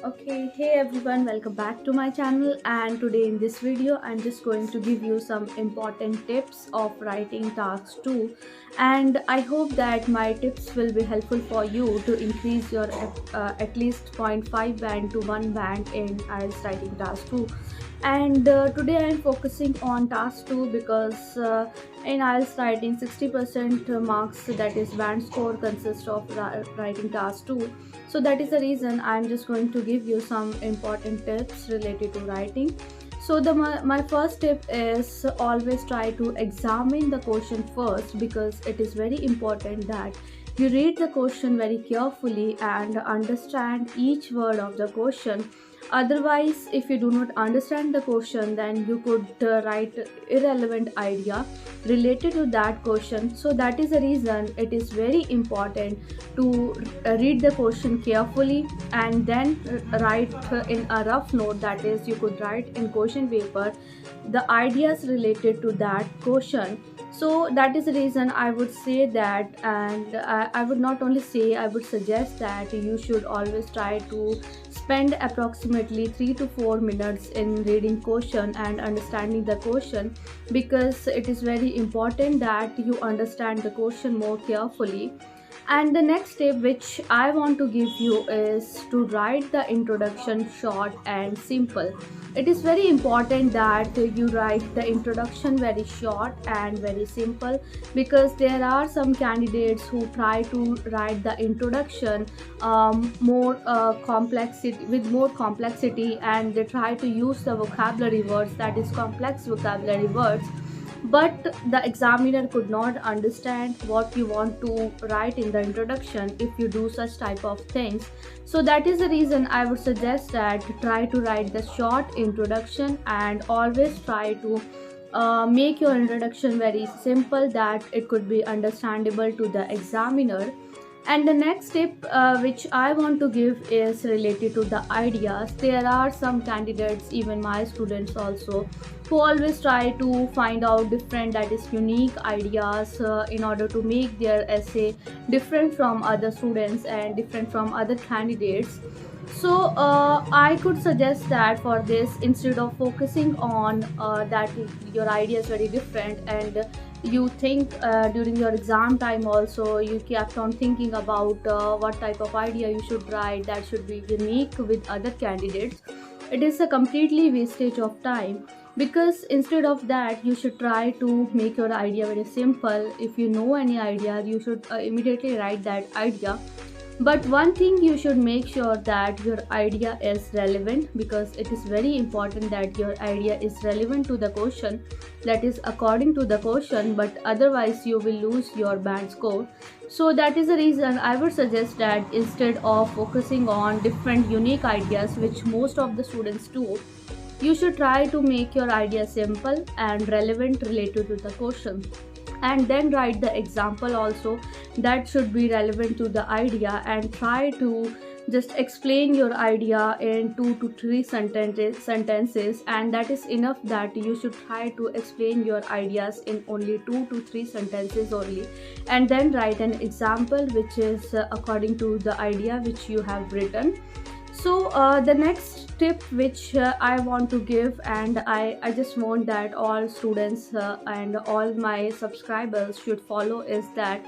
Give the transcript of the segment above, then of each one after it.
Okay, hey everyone, welcome back to my channel. And today in this video I'm just going to give you some important tips of writing task 2, and I hope that my tips will be helpful for you to increase your at least zero point 0.5 band to 1 band in IELTS writing task 2. And today I'm focusing on task 2 because in IELTS writing 60% marks, that is band score, consists of writing task 2. So that is the reason I'm just going to give you some important tips related to writing. So my first tip is always try to examine the question first, because it is very important that you read the question very carefully and understand each word of the question. Otherwise, if you do not understand the question, then you could write irrelevant idea related to that question. So that is the reason it is very important to read the question carefully and then write in a rough note, that is you could write in question paper the ideas related to that question. So that is the reason I would say that, and I would not only say, I would suggest that you should always try to spend approximately 3 to 4 minutes in reading question and understanding the question, because it is very important that you understand the question more carefully. And the next tip which I want to give you is to write the introduction short and simple. It is very important that you write the introduction very short and very simple, because there are some candidates who try to write the introduction more complexity, with more complexity, and they try to use the vocabulary words, that is complex vocabulary words, but the examiner could not understand what you want to write in the introduction if you do such type of things. So that is the reason I would suggest that try to write the short introduction, and always try to make your introduction very simple, that it could be understandable to the examiner. And the next tip which I want to give is related to the ideas. There are some candidates, even my students also, who always try to find out different, that is unique ideas, in order to make their essay different from other students and different from other candidates. So I could suggest that for this, instead of focusing on that your idea is very different, and you think during your exam time also you kept on thinking about what type of idea you should write that should be unique with other candidates, it is a completely wastage of time. Because instead of that, you should try to make your idea very simple. If you know any idea, you should immediately write that idea. But one thing, you should make sure that your idea is relevant, because it is very important that your idea is relevant to the question, that is according to the question, but otherwise you will lose your band score. So that is the reason I would suggest that instead of focusing on different unique ideas, which most of the students do, you should try to make your idea simple and relevant related to the question, and then write the example also that should be relevant to the idea, and try to just explain your idea in 2 to 3 sentences, and that is enough, that you should try to explain your ideas in only 2 to 3 sentences only, and then write an example which is according to the idea which you have written. So the next tip which I want to give, and I just want that all students and all my subscribers should follow, is that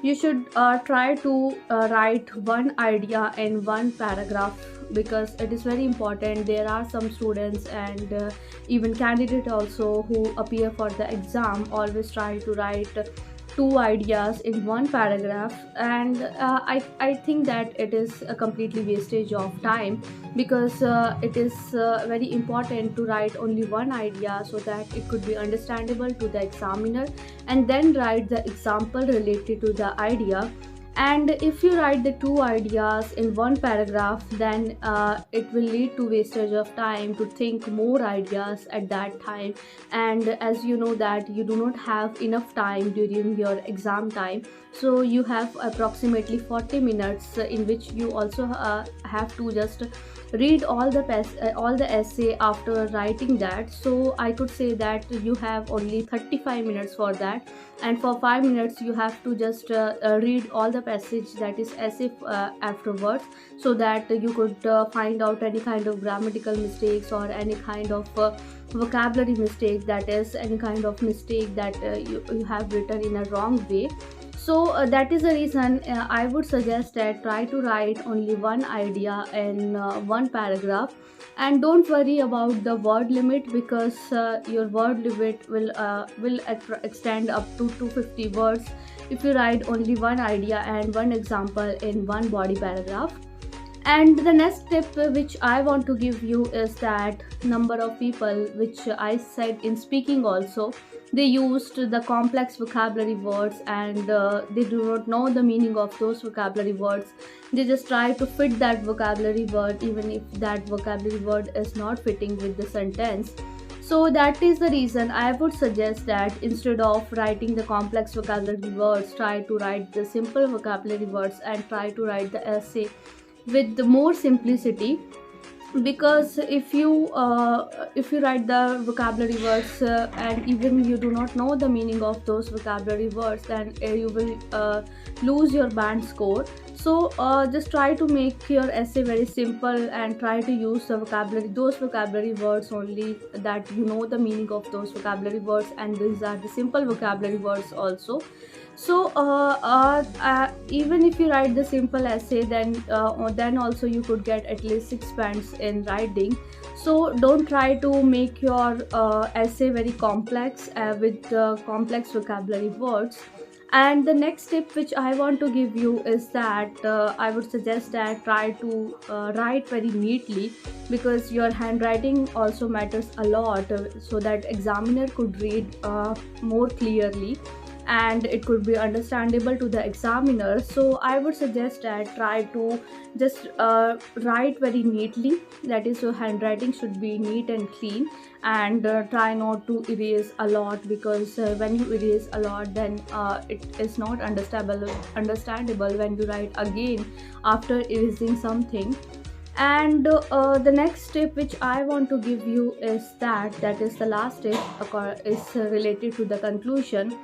you should try to write one idea in one paragraph, because it is very important. There are some students and even candidate also who appear for the exam always try to write two ideas in one paragraph, and I think that it is a completely wastage of time, because it is very important to write only one idea so that it could be understandable to the examiner, and then write the example related to the idea. And if you write the two ideas in one paragraph, then it will lead to wastage of time to think more ideas at that time, and as you know that you do not have enough time during your exam time. So you have approximately 40 minutes in which you also have to just read all the essay after writing that. So I could say that you have only 35 minutes for that, and for 5 minutes you have to just read all the passage that is essay afterwards, so that you could find out any kind of grammatical mistakes or any kind of vocabulary mistake, that is any kind of mistake that you have written in a wrong way. So that is the reason I would suggest that try to write only one idea in one paragraph, and don't worry about the word limit, because your word limit will extend up to 250 words if you write only one idea and one example in one body paragraph. And the next tip which I want to give you is that number of people, which I said in speaking also, they used the complex vocabulary words, and they do not know the meaning of those vocabulary words. They just try to fit that vocabulary word even if that vocabulary word is not fitting with the sentence. So that is the reason I would suggest that instead of writing the complex vocabulary words, try to write the simple vocabulary words and try to write the essay with the more simplicity. Because if you write the vocabulary words and even you do not know the meaning of those vocabulary words, then you will lose your band score. So just try to make your essay very simple and try to use those vocabulary words only that you know the meaning of those vocabulary words, and these are the simple vocabulary words also. So even if you write the simple essay, then also you could get at least 6 points in writing. So don't try to make your essay very complex with complex vocabulary words. And the next tip which I want to give you is that I would suggest that try to write very neatly, because your handwriting also matters a lot, so that examiner could read more clearly and it could be understandable to the examiner. So I would suggest that try to just write very neatly, that is, your handwriting should be neat and clean, and try not to erase a lot, because when you erase a lot, then it is not understandable when you write again after erasing something. And the next tip which I want to give you is that is the last tip, is related to the conclusion.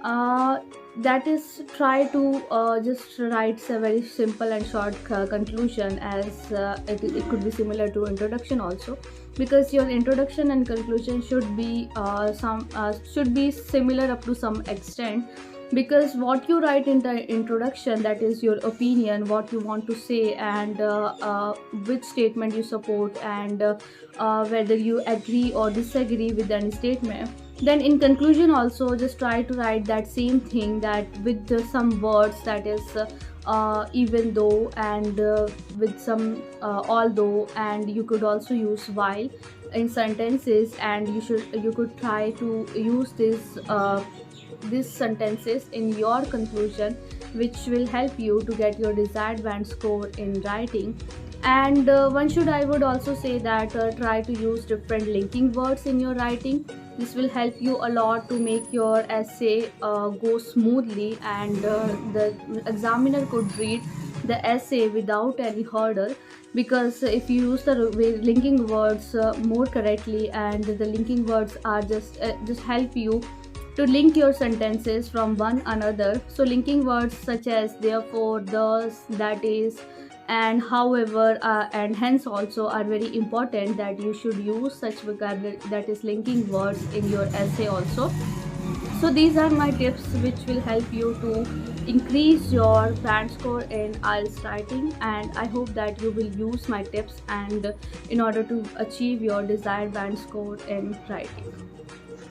That is, try to just write a very simple and short conclusion, as it could be similar to introduction also, because your introduction and conclusion should be should be similar up to some extent. Because what you write in the introduction, that is your opinion, what you want to say, and which statement you support, and whether you agree or disagree with any statement. Then in conclusion also just try to write that same thing, that with some words, that is even though, and with some although, and you could also use while in sentences, and you could try to use these sentences in your conclusion, which will help you to get your desired band score in writing. And I would also say that try to use different linking words in your writing. This will help you a lot to make your essay go smoothly, and the examiner could read the essay without any hurdle. Because if you use the linking words more correctly, and the linking words are just help you to link your sentences from one another. So linking words such as therefore, thus, that is, and however, and hence also are very important, that you should use such vocabulary, that is linking words, in your essay also. So these are my tips which will help you to increase your band score in IELTS writing, and I hope that you will use my tips and in order to achieve your desired band score in writing.